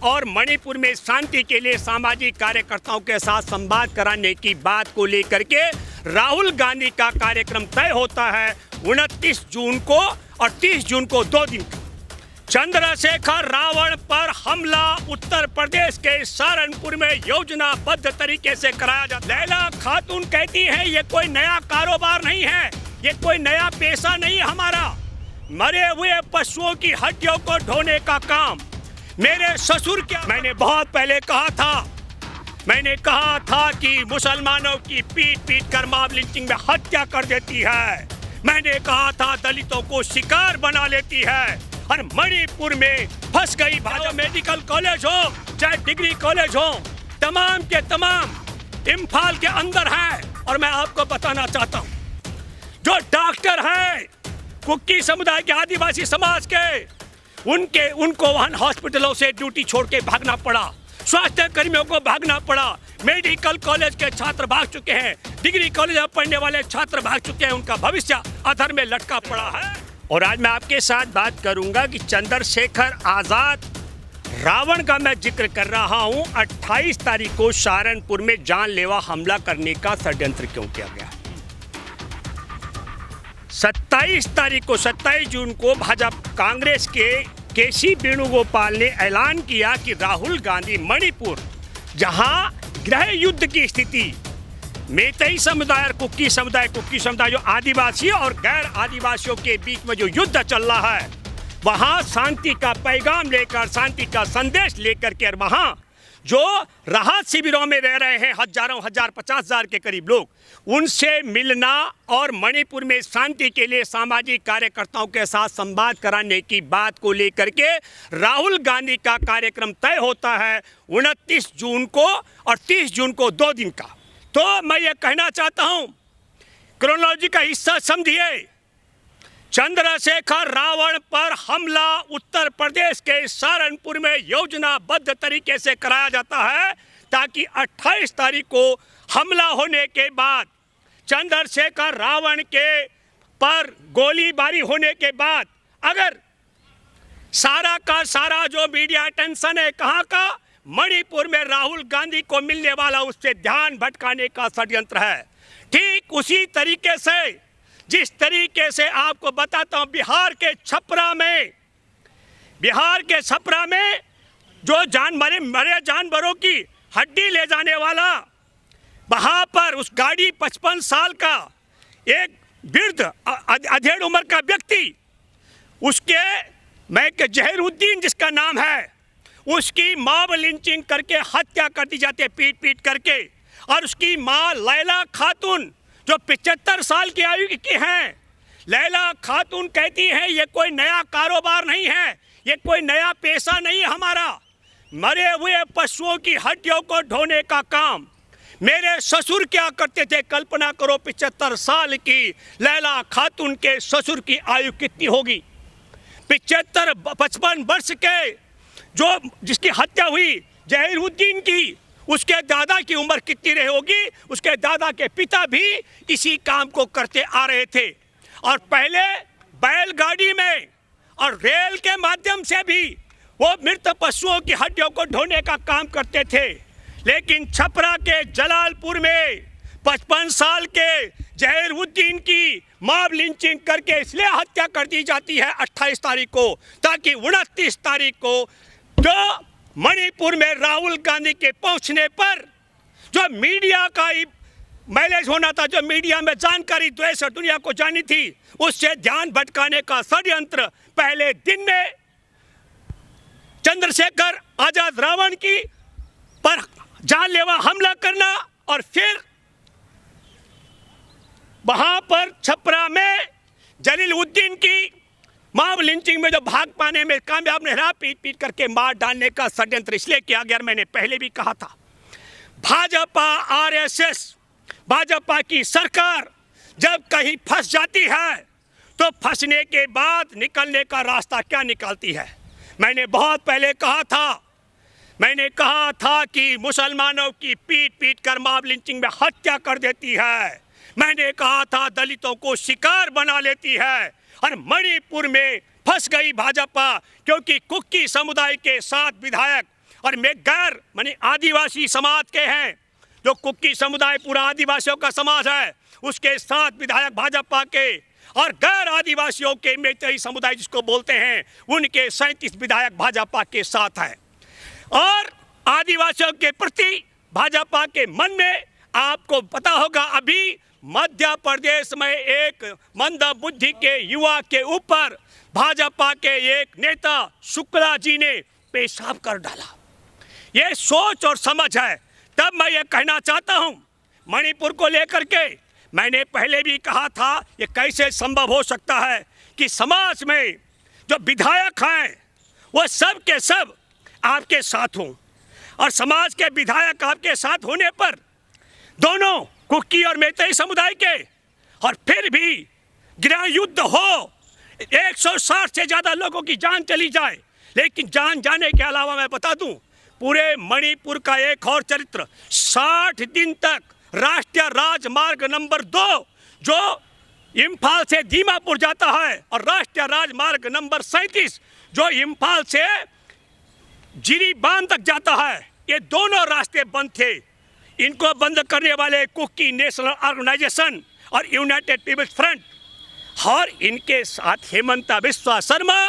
और मणिपुर में शांति के लिए सामाजिक कार्यकर्ताओं के साथ संवाद कराने की बात को लेकर के राहुल गांधी का कार्यक्रम तय होता है 29 जून को और 30 जून को 2 दिन का। चंद्रशेखर रावण पर हमला उत्तर प्रदेश के सहारनपुर में योजनाबद्ध तरीके से कराया जाता है। लैला खातून कहती है ये कोई नया कारोबार नहीं है, ये कोई नया पेशा नहीं है हमारा। मरे हुए पशुओं की हड्डियों को ढोने का काम मेरे ससुर क्या। मैंने बहुत पहले कहा था कि मुसलमानों की पीट पीट कर मॉब लिंचिंग में हत्या कर देती है। मैंने कहा था दलितों को शिकार बना लेती है और मणिपुर में फंस गई भाजपा। मेडिकल कॉलेज हो चाहे डिग्री कॉलेज हो, तमाम के तमाम इम्फाल के अंदर है। और मैं आपको बताना चाहता हूँ, जो डॉक्टर हैं कुकी समुदाय के, आदिवासी समाज के, उनको वहां हॉस्पिटलों से ड्यूटी छोड़ के भागना पड़ा, स्वास्थ्य कर्मियों को भागना पड़ा। मेडिकल कॉलेज के छात्र भाग चुके हैं, डिग्री कॉलेज में पढ़ने वाले छात्र भाग चुके हैं, उनका भविष्य अधर में लटका पड़ा है। और आज मैं आपके साथ बात करूंगा कि चंद्रशेखर आजाद रावण का मैं जिक्र कर रहा हूं। 28 तारीख को सहारनपुर में जानलेवा हमला करने का षड्यंत्र क्यों किया गया। 27 जून को भाजपा कांग्रेस के केसी वेणुगोपाल ने ऐलान किया कि राहुल गांधी मणिपुर, जहां गृह युद्ध की स्थिति, मेतई समुदाय और कुकी समुदाय जो आदिवासी और गैर आदिवासियों के बीच में जो युद्ध चल रहा है, वहां शांति का पैगाम लेकर, शांति का संदेश लेकर के, और वहां जो राहत शिविरों में रह रहे हैं हजारों 50,000 के करीब लोग, उनसे मिलना और मणिपुर में शांति के लिए सामाजिक कार्यकर्ताओं के साथ संवाद कराने की बात को लेकर के राहुल गांधी का कार्यक्रम तय होता है 29 जून को और 30 जून को 2 दिन का। तो मैं ये कहना चाहता हूं, क्रोनोलॉजी का हिस्सा समझिए। चंद्रशेखर रावण पर हमला उत्तर प्रदेश के सहारनपुर में योजनाबद्ध तरीके से कराया जाता है, ताकि 28 तारीख को हमला होने के बाद, चंद्रशेखर रावण के पर गोलीबारी होने के बाद, अगर सारा का सारा जो मीडिया अटेंशन है कहाँ का, मणिपुर में राहुल गांधी को मिलने वाला, उससे ध्यान भटकाने का षड्यंत्र है। ठीक उसी तरीके से जिस तरीके से आपको बताता हूं, बिहार के छपरा में जो मरे जानवरों की हड्डी ले जाने वाला, वहां पर उस गाड़ी 55 साल का एक वृद्ध अधेड़ उम्र का व्यक्ति, उसके जहीरुद्दीन जिसका नाम है, उसकी मॉब लिंचिंग करके हत्या कर दी जाती है, पीट पीट करके। और उसकी माँ लैला खातून जो 75 साल की आयु की हैं, लैला खातून कहती है ये कोई नया कारोबार नहीं है, ये कोई नया पेशा नहीं है हमारा। मरे हुए पशुओं की हड्डियों को ढोने का काम मेरे ससुर क्या करते थे। कल्पना करो 75 साल की लैला खातून के ससुर की आयु कितनी होगी। 55 वर्ष के जिसकी हत्या हुई जहीरुद्दीन की, उसके दादा की उम्र कितनी रही होगी। उसके दादा के पिता भी इसी काम को करते आ रहे थे, और पहले बैलगाड़ी में और रेल के माध्यम से भी वो मृत पशुओं की हड्डियों को ढोने का काम करते थे। लेकिन छपरा के जलालपुर में 55 साल के जहीरुद्दीन की मॉब लिंचिंग करके इसलिए हत्या कर दी जाती है 28 तारीख को, ताकि 29 तारीख को जो मणिपुर में राहुल गांधी के पहुंचने पर जो मीडिया का मैनेज होना था, जो मीडिया में जानकारी देश और दुनिया को जानी थी, उससे ध्यान भटकाने का षड्यंत्र पहले दिन में चंद्रशेखर आजाद रावण की पर जानलेवा हमला करना, और फिर वहां पर छपरा में जलीलुद्दीन की मॉब लिंचिंग में जो भाग पाने में कामयाब नहीं रहा, पीट पीट करके मार डालने का षड्यंत्र इसलिए किया गया। मैंने पहले भी कहा था, भाजपा आरएसएस, भाजपा की सरकार जब कहीं फंस जाती है तो फंसने के बाद निकलने का रास्ता क्या निकालती है। मैंने बहुत पहले कहा था कि मुसलमानों की पीट पीट कर मॉब लिंचिंग में हत्या कर देती है। मैंने कहा था दलितों को शिकार बना लेती है। और मणिपुर में फंस गई भाजपा, क्योंकि कुकी समुदाय के 7 विधायक और मैं गैर माने आदिवासी समाज के हैं, जो कुकी समुदाय पूरा आदिवासियों का समाज है, उसके साथ विधायक भाजपा के, और गैर आदिवासियों के मैतेई समुदाय जिसको बोलते हैं उनके 37 विधायक भाजपा के साथ हैं। और आदिवासियों के प्रति भाजपा के मन में आपको पता होगा, अभी मध्य प्रदेश में एक मंद बुद्धि के युवा के ऊपर भाजपा के एक नेता शुक्ला जी ने पेशाब कर डाला। ये सोच और समझ है। तब मैं ये कहना चाहता हूँ, मणिपुर को लेकर के मैंने पहले भी कहा था, ये कैसे संभव हो सकता है कि समाज में जो विधायक हैं वो सब के सब आपके साथ हों, और समाज के विधायक आपके साथ होने पर दोनों कुकी और मैतेई समुदाय के, और फिर भी गृह युद्ध हो, 160 से ज़्यादा लोगों की जान चली जाए। लेकिन जान जाने के अलावा मैं बता दूं, पूरे मणिपुर का एक और चरित्र, 60 दिन तक राष्ट्रीय राजमार्ग नंबर 2 जो इम्फाल से दीमापुर जाता है, और राष्ट्रीय राजमार्ग नंबर 37 जो इम्फाल से जिरीबान तक जाता है, ये दोनों रास्ते बंद थे। इनको बंद करने वाले कुकी नेशनल ऑर्गेनाइजेशन और यूनाइटेड पीपल्स फ्रंट, और इनके साथ हेमंता बिस्वा शर्मा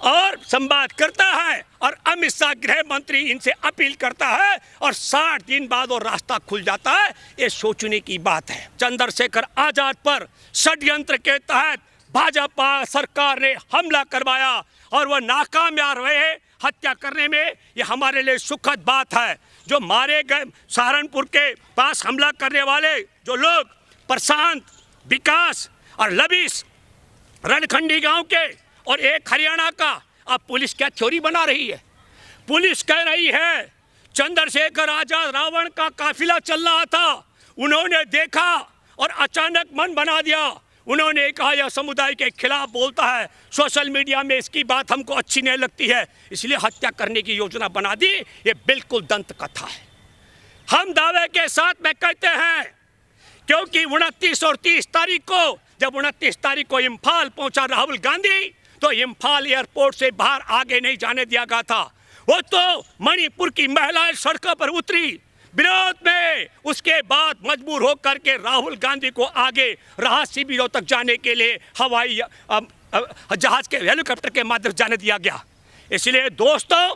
और संवाद करता है, और अमित शाह गृह मंत्री इनसे अपील करता है, और 60 दिन बाद वो रास्ता खुल जाता है। ये सोचने की बात है। चंद्रशेखर आजाद पर षड्यंत्र के तहत भाजपा सरकार ने हमला करवाया और वह नाकामयाब रहे हत्या करने में। ये हमारे लिए सुखद बात है। जो मारे गए सहारनपुर के पास हमला करने वाले जो लोग, प्रशांत, विकास और लबिश रणखंडी गांव के, और एक हरियाणा का, अब पुलिस क्या थ्योरी बना रही है? पुलिस कह रही है चंद्रशेखर आजाद रावण का काफिला चल रहा था, उन्होंने देखा और अचानक मन बना दिया। उन्होंने कहा यह समुदाय के खिलाफ बोलता है, सोशल मीडिया में इसकी बात हमको अच्छी नहीं लगती है, इसलिए हत्या करने की योजना बना दी। ये बिल्कुल दंत कथा है। हम दावे के साथ में कहते हैं, क्योंकि 29 और 30 तारीख को, जब 29 तारीख को इम्फाल पहुंचा राहुल गांधी, तो इम्फाल एयरपोर्ट से बाहर आगे नहीं जाने दिया गया था। वो तो मणिपुर की महिलाएं सड़कों पर उतरी विरोध में, उसके बाद मजबूर होकर के राहुल गांधी को आगे राहत शिविरों तक जाने के लिए हवाई जहाज के, हेलीकॉप्टर के माध्यम से जाने दिया गया। इसलिए दोस्तों,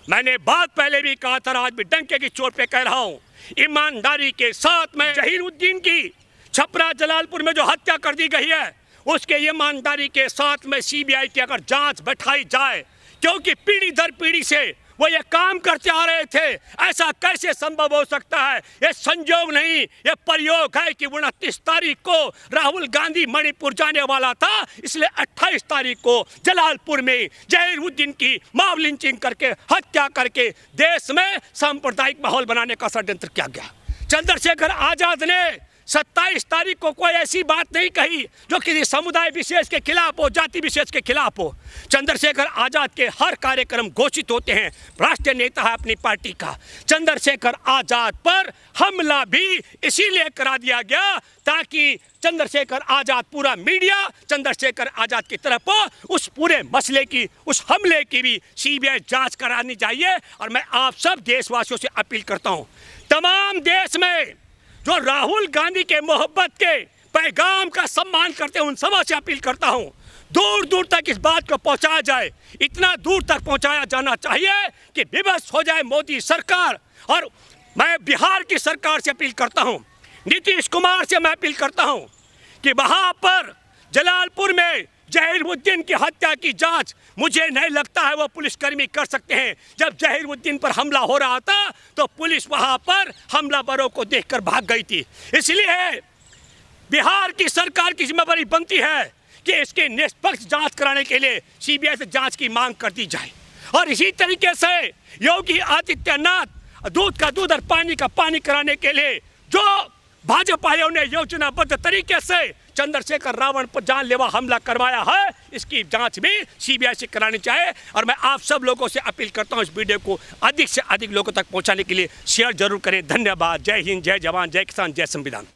मैंने बात पहले भी कहा था, आज भी डंके की चोट पे कह रहा हूँ, ईमानदारी के साथ में जहीरुद्दीन की छपरा जलालपुर में जो हत्या कर दी गई है, उसके ईमानदारी के साथ में सीबीआई की अगर जांच बैठाई जाए, क्योंकि पीढ़ी दर पीढ़ी से वो ये काम करते आ रहे थे। ऐसा कैसे संभव हो सकता है? ये संयोग नहीं, ये प्रयोग है कि 29 तारीख को राहुल गांधी मणिपुर जाने वाला था, इसलिए 28 तारीख को जलालपुर में जहीरुद्दीन की मॉब लिंचिंग करके, हत्या करके देश में सांप्रदायिक माहौल बनाने का षड्यंत्र किया गया। चंद्रशेखर आजाद ने 27 तारीख को कोई ऐसी बात नहीं कही जो किसी समुदाय विशेष के खिलाफ हो, जाति विशेष के खिलाफ हो। चंद्रशेखर आजाद के हर कार्यक्रम घोषित होते हैं, राष्ट्रीय नेता है अपनी पार्टी का। चंद्रशेखर आजाद पर हमला भी इसीलिए करा दिया गया ताकि चंद्रशेखर आजाद, पूरा मीडिया चंद्रशेखर आजाद की तरफ हो। उस पूरे मसले की, उस हमले की भी सीबीआई जांच करानी चाहिए। और मैं आप सब देशवासियों से अपील करता हूँ, तमाम देश में जो राहुल गांधी के मोहब्बत के पैगाम का सम्मान करते हैं, उन सब से अपील करता हूं, दूर दूर तक इस बात को पहुंचाया जाए। इतना दूर तक पहुंचाया जाना चाहिए कि विवश हो जाए मोदी सरकार। और मैं बिहार की सरकार से अपील करता हूं, नीतीश कुमार से मैं अपील करता हूं कि वहां पर जलालपुर में जहीरुद्दीन की हत्या की जांच, मुझे नहीं लगता है वो पुलिसकर्मी कर सकते हैं। जब जहीरुद्दीन पर हमला हो रहा था तो पुलिस वहां पर हमलावरों को देखकर भाग गई थी। इसलिए बिहार की सरकार की जिम्मेदारी बनती है कि इसकी निष्पक्ष जांच कराने के लिए सीबीआई से जांच की मांग कर दी जाए। और इसी तरीके से योगी आदित्यनाथ दूध का दूध और पानी का पानी कराने के लिए जो भाजपाइयों ने योजनाबद्ध तरीके से चंद्रशेखर रावण पर जानलेवा हमला करवाया है, इसकी जांच भी सीबीआई से करानी चाहिए। और मैं आप सब लोगों से अपील करता हूं, इस वीडियो को अधिक से अधिक लोगों तक पहुंचाने के लिए शेयर जरूर करें। धन्यवाद। जय हिंद, जय जवान, जय किसान, जय संविधान।